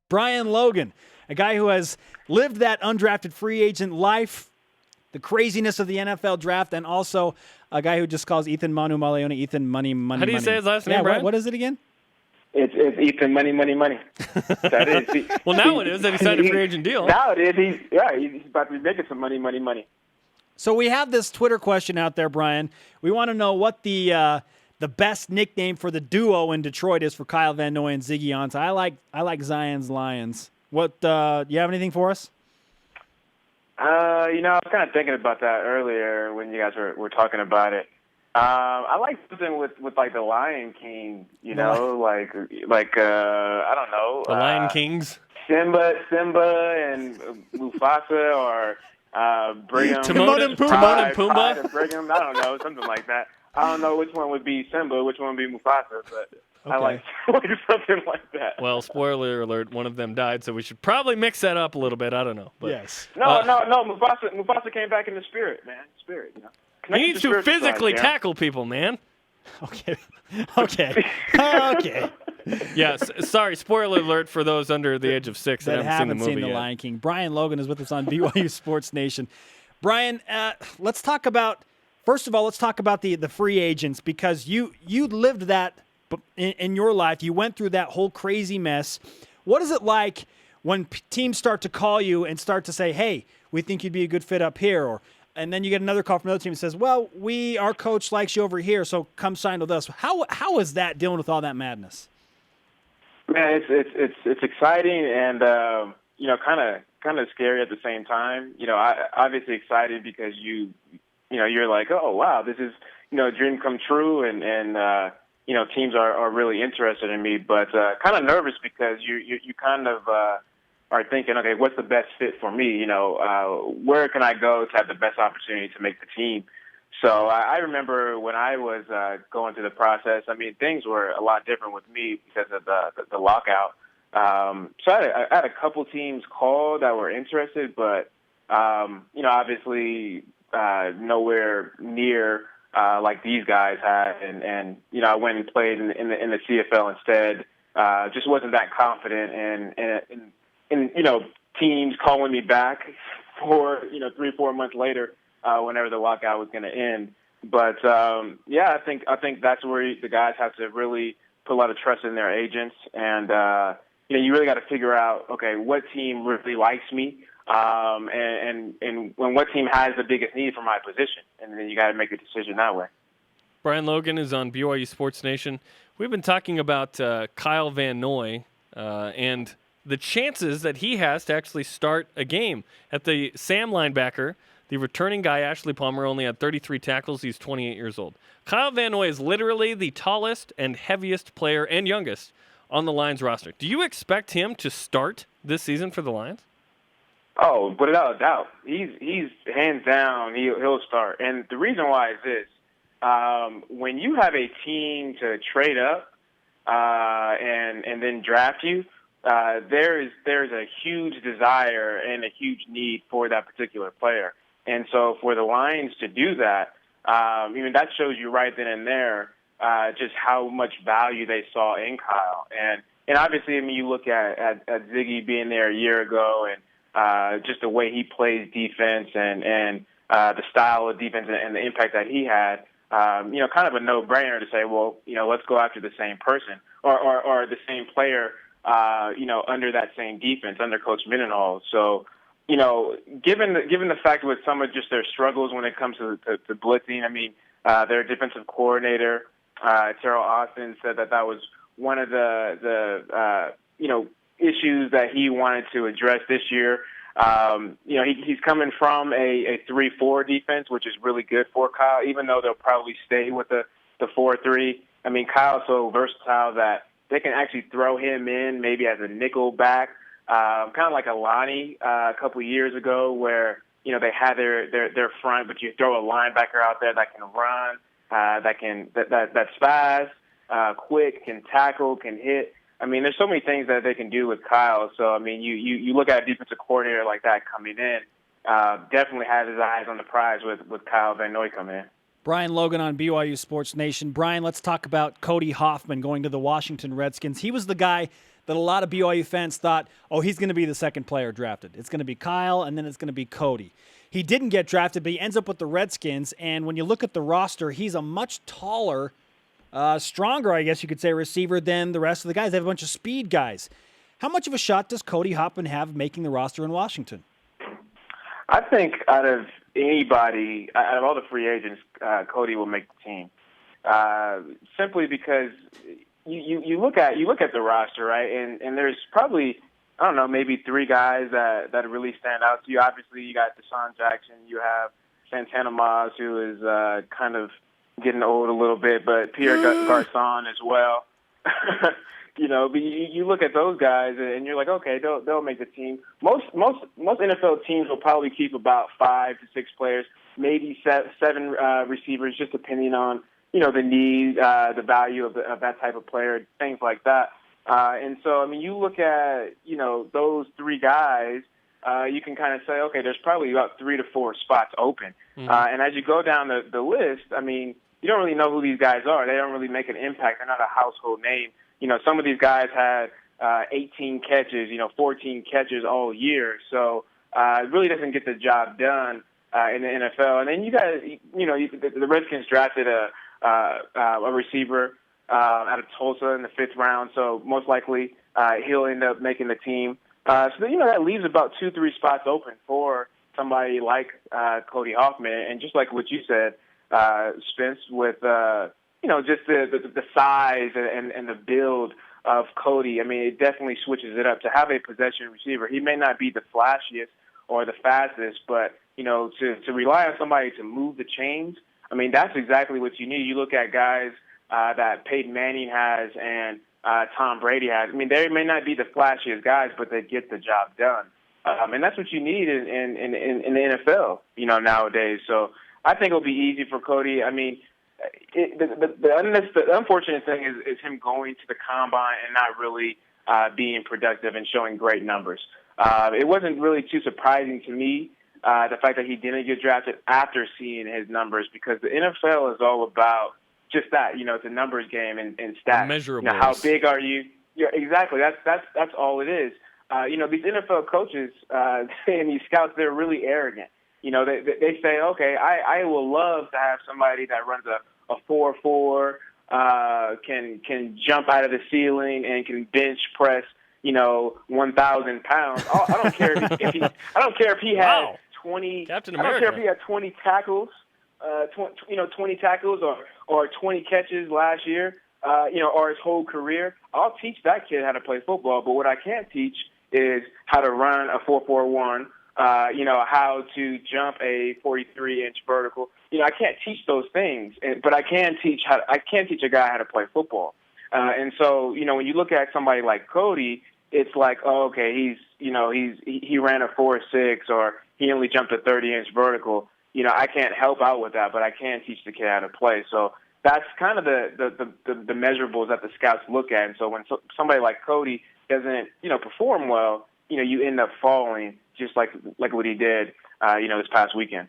Brian Logan, a guy who has lived that undrafted free agent life, the craziness of the NFL draft, and also a guy who just calls Ethan Manu Maleone Ethan Money. How do you say his last name, Brian? What is it again? It's Ethan Money. That is. Well, now it is that he signed a free agent deal. Now it is. He's about to be making some money. So we have this Twitter question out there, Brian. We want to know what the best nickname for the duo in Detroit is for Kyle Van Noy and Ziggy Ansah. I like Zion's Lions. What you have anything for us? I was kind of thinking about that earlier when you guys were talking about it. I like something with like the Lion King, like I don't know. The Lion Kings? Simba and Mufasa, or Brigham. Timon and Pumbaa? And Brigham, I don't know, something like that. I don't know which one would be Simba, which one would be Mufasa, but okay. I like something like that. Well, spoiler alert, one of them died, so we should probably mix that up a little bit. I don't know. But, yes. No. Mufasa came back in the spirit, man. Spirit, He needs to physically tackle people, man. Okay. Yes. Sorry. Spoiler alert for those under the age of 6 that haven't seen the movie The yet. Lion King. Brian Logan is with us on BYU Sports Nation. Brian, let's talk about the free agents, because you lived that in your life. You went through that whole crazy mess. What is it like when teams start to call you and start to say, "Hey, we think you'd be a good fit up here," and then you get another call from another team that says, "Well, our coach likes you over here, so come sign with us." How is that dealing with all that madness? Man, it's exciting and kind of scary at the same time. I obviously excited because you're like, oh wow, this is a dream come true, and teams are really interested in me, but kind of nervous because you kind of are thinking, okay, what's the best fit for me? Where can I go to have the best opportunity to make the team? So I remember when I was going through the process, things were a lot different with me because of the lockout. So I had a couple teams call that were interested, but, obviously nowhere near like these guys had. And I went and played in the CFL instead. Just wasn't that confident in teams calling me back for, 3-4 months later. Whenever the lockout was going to end. But, I think that's where the guys have to really put a lot of trust in their agents. And, you really got to figure out, okay, what team really likes me and when what team has the biggest need for my position. And then you got to make a decision that way. Brian Logan is on BYU Sports Nation. We've been talking about Kyle Van Noy and the chances that he has to actually start a game. At the Sam linebacker, the returning guy, Ashley Palmer, only had 33 tackles. He's 28 years old. Kyle Van Noy is literally the tallest and heaviest player and youngest on the Lions roster. Do you expect him to start this season for the Lions? Oh, without a doubt. He's hands down, he'll start. And the reason why is this. When you have a team to trade up and then draft you, there's a huge desire and a huge need for that particular player. And so for the Lions to do that, that shows you right then and there just how much value they saw in Kyle. And obviously, you look at Ziggy being there a year ago and just the way he plays defense and the style of defense and the impact that he had, kind of a no-brainer to say, well, let's go after the same person or the same player, under that same defense, under Coach Mendenhall. So, given the fact with some of just their struggles when it comes to blitzing, their defensive coordinator, Terrell Austin, said that was one of the issues that he wanted to address this year. He's coming from a 3-4 defense, which is really good for Kyle, even though they'll probably stay with the 4-3. Kyle's so versatile that they can actually throw him in maybe as a nickel back, kind of like Alani a couple of years ago, where they had their front, but you throw a linebacker out there that can run, that's fast, quick, can tackle, can hit. There's so many things that they can do with Kyle. So you look at a defensive coordinator like that coming in, definitely has his eyes on the prize with Kyle Van Noy coming in. Brian Logan on BYU Sports Nation. Brian, let's talk about Cody Hoffman going to the Washington Redskins. He was the guy that a lot of BYU fans thought, oh, he's going to be the second player drafted. It's going to be Kyle, and then it's going to be Cody. He didn't get drafted, but he ends up with the Redskins, and when you look at the roster, he's a much taller, stronger, I guess you could say, receiver than the rest of the guys. They have a bunch of speed guys. How much of a shot does Cody Hoffman have making the roster in Washington? I think out of anybody, out of all the free agents, Cody will make the team. Simply because you look at the roster, right? And there's probably, I don't know, maybe three guys that really stand out to you. Obviously, you got Deshaun Jackson. You have Santana Moss, who is kind of getting old a little bit, but Pierre Garcon as well. But you look at those guys and you're like, okay, they'll make the team. Most NFL teams will probably keep about 5 to 6 players, maybe 7 receivers, just depending on the need, the value of that type of player, things like that. And so, I mean, you look at those 3 guys, you can kind of say, okay, there's probably about 3 to 4 spots open. Mm-hmm. And as you go down the list, I mean, you don't really know who these guys are. They don't really make an impact. They're not a household name. Some of these guys had 18 catches, 14 catches all year. So it really doesn't get the job done in the NFL. And then you guys, the Redskins drafted a receiver out of Tulsa in the 5th round. So most likely he'll end up making the team. So that leaves about 2-3 spots open for somebody like Cody Hoffman. And just like what you said, Spence, with just the size and the build of Cody, I mean, it definitely switches it up. To have a possession receiver, he may not be the flashiest or the fastest, but, to rely on somebody to move the chains, I mean, that's exactly what you need. You look at guys that Peyton Manning has and Tom Brady has. I mean, they may not be the flashiest guys, but they get the job done. And that's what you need in the NFL, nowadays. So I think it'll be easy for Cody. I mean, the unfortunate thing is him going to the combine and not really being productive and showing great numbers. It wasn't really too surprising to me, the fact that he didn't get drafted after seeing his numbers, because the NFL is all about just that. It's a numbers game and stats. Measurables. How big are you? Yeah, exactly. That's all it is. These NFL coaches and these scouts, they're really arrogant. They say, okay, I will love to have somebody that runs a 4.4, can jump out of the ceiling and can bench press, 1,000 pounds. I don't care I don't care if he had 20. Captain America. I don't care if he had 20 tackles, 20 tackles or 20 catches last year, or his whole career. I'll teach that kid how to play football. But what I can't teach is how to run a 4.41. How to jump a 43-inch vertical. I can't teach those things, but I can teach a guy how to play football. And so, when you look at somebody like Cody, it's like, oh, okay, he ran a 4.6, or he only jumped a 30-inch vertical. I can't help out with that, but I can teach the kid how to play. So that's kind of the measurables that the scouts look at. And so when somebody like Cody doesn't, perform well, you end up falling, just like what he did, this past weekend.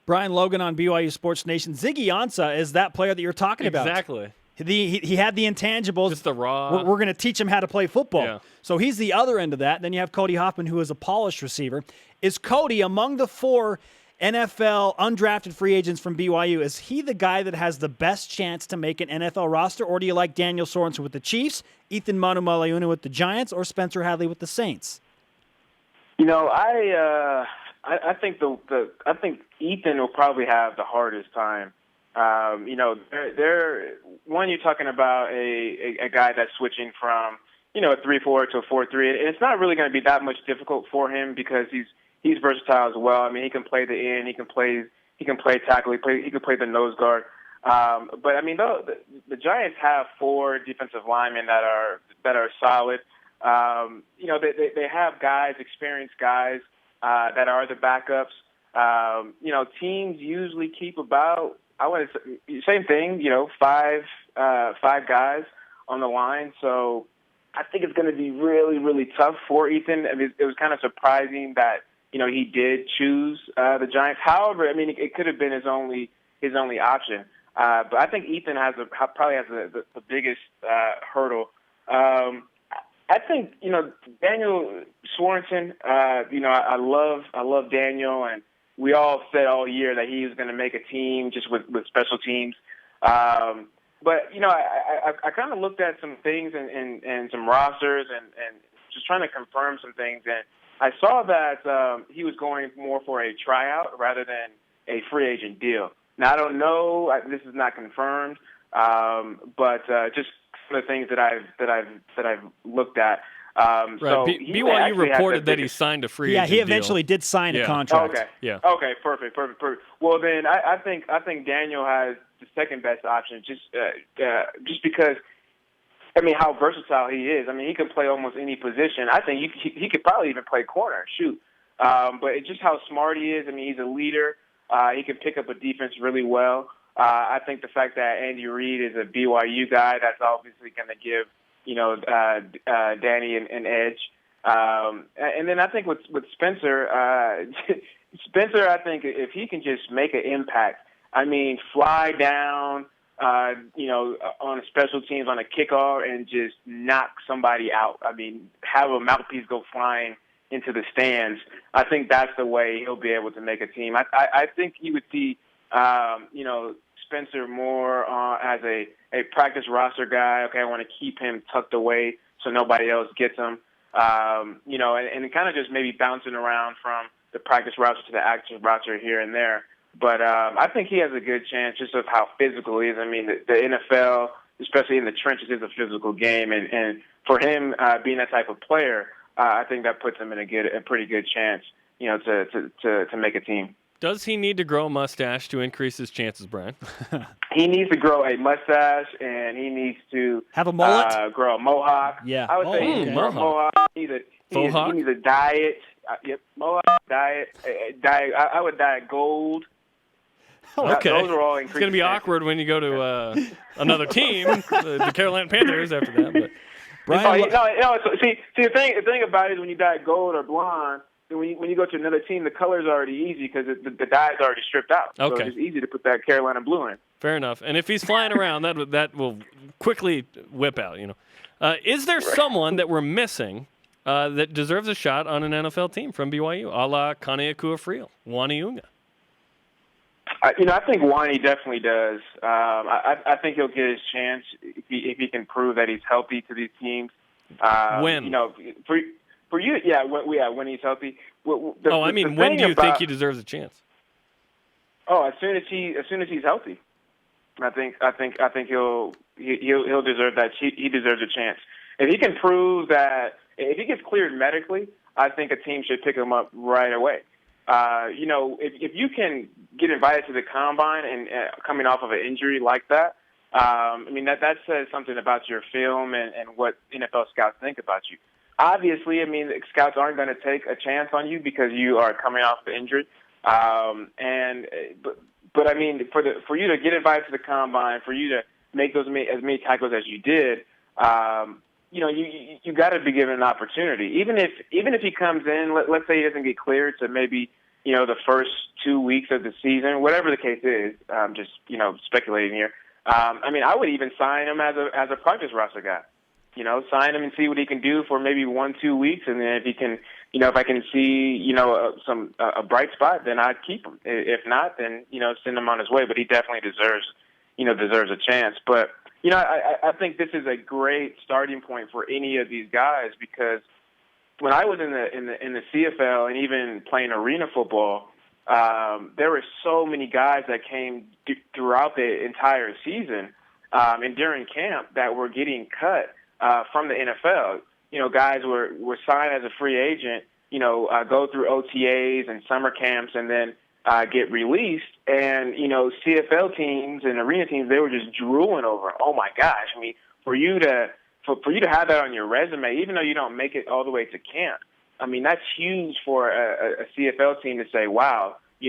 Brian Logan on BYU Sports Nation. Ziggy Ansah is that player that you're talking about. Exactly. He had the intangibles. Just the raw. We're going to teach him how to play football. Yeah. So he's the other end of that. Then you have Cody Hoffman, who is a polished receiver. Is Cody, among the 4 NFL undrafted free agents from BYU, is he the guy that has the best chance to make an NFL roster, or do you like Daniel Sorensen with the Chiefs, Ethan Manumaleuna with the Giants, or Spencer Hadley with the Saints? I think I think Ethan will probably have the hardest time. You're talking about a guy that's switching from a 3-4 to a 4-3, and it's not really going to be that much difficult for him because he's versatile as well. I mean, he can play the end, he can play tackle, he can play the nose guard. But I mean, the Giants have 4 defensive linemen that are solid. They have guys, experienced guys that are the backups. Teams usually keep about, I want to say, same thing, 5 guys on the line. So I think it's going to be really, really tough for Ethan. I mean, it was kind of surprising that, he did choose the Giants. However, I mean, it could have been his only his only option. But I think Ethan probably has the biggest hurdle. I think, Daniel Sorensen, I love Daniel, and we all said all year that he was going to make a team just with special teams. But I kind of looked at some things and some rosters and just trying to confirm some things. And I saw that he was going more for a tryout rather than a free agent deal. Now, I don't know. This is not confirmed, but just some of the things that I've looked at. Right. So BYU reported that he signed a free agent he deal. eventually did sign a contract. Okay. Yeah. Okay. Perfect. Well, then I think Daniel has the second best option, just because. I mean, how versatile he is. I mean, he can play almost any position. I think he could probably even play corner. Shoot. But it's just how smart he is. I mean, he's a leader. He can pick up a defense really well. I think the fact that Andy Reid is a BYU guy, that's obviously going to give Danny an edge. And then I think with Spencer, Spencer, I think if he can just make an impact, I mean, fly down, on a special teams on a kickoff and just knock somebody out. I mean, have a mouthpiece go flying into the stands. I think that's the way he'll be able to make a team. I think you would see, Spencer more as a practice roster guy. Okay, I want to keep him tucked away so nobody else gets him. And kind of just maybe bouncing around from the practice roster to the active roster here and there. But I think he has a good chance just of how physical he is. I mean, the NFL, especially in the trenches, is a physical game. And for him being that type of player, I think that puts him in a pretty good chance, to make a team. Does he need to grow a mustache to increase his chances, Brian? He needs to grow a mustache, and he needs to have a mullet, grow a mohawk. Yeah, I would say he needs to grow a mohawk. He needs a diet. Mohawk, diet. I would dye it gold. Okay. Those are all it's going to be awkward when you go to another team, the Carolina Panthers, after that. But Brian, see, the thing about it is when you dye it gold or blonde, when you go to another team, the color's already easy because the dye's already stripped out. Okay. So it's easy to put that Carolina blue in. Fair enough. And if he's flying around, that will quickly whip out. Is there someone that we're missing that deserves a shot on an NFL team from BYU, a la Kane Akua-Friel, Wani Unga? I think Wani definitely does. I think he'll get his chance if he can prove that he's healthy to these teams. When? For you, when he's healthy. When do you think he deserves a chance? Oh, as soon as he's healthy. I think he'll deserve that. He deserves a chance. If he can prove that, if he gets cleared medically, I think a team should pick him up right away. If you can get invited to the combine and coming off of an injury like that, that says something about your film and what NFL scouts think about you. Obviously, scouts aren't going to take a chance on you because you are coming off the injury. But for you to get invited to the combine, for you to make as many tackles as you did, you got to be given an opportunity. Even if he comes in, let's say he doesn't get cleared to maybe the first 2 weeks of the season, whatever the case is. I'm just speculating here. I would even sign him as a practice roster guy. Sign him and see what he can do for maybe 1-2 weeks, and then if he can, if I can see a bright spot, then I'd keep him. If not, then send him on his way. But he definitely deserves a chance. But I think this is a great starting point for any of these guys because when I was in the CFL and even playing arena football, there were so many guys that came throughout the entire season and during camp that were getting cut from the NFL. Guys were signed as a free agent, go through OTAs and summer camps and then get released. And, CFL teams and arena teams, they were just drooling over, oh my gosh. For you to have that on your resume, even though you don't make it all the way to camp, that's huge for a CFL team to say, wow,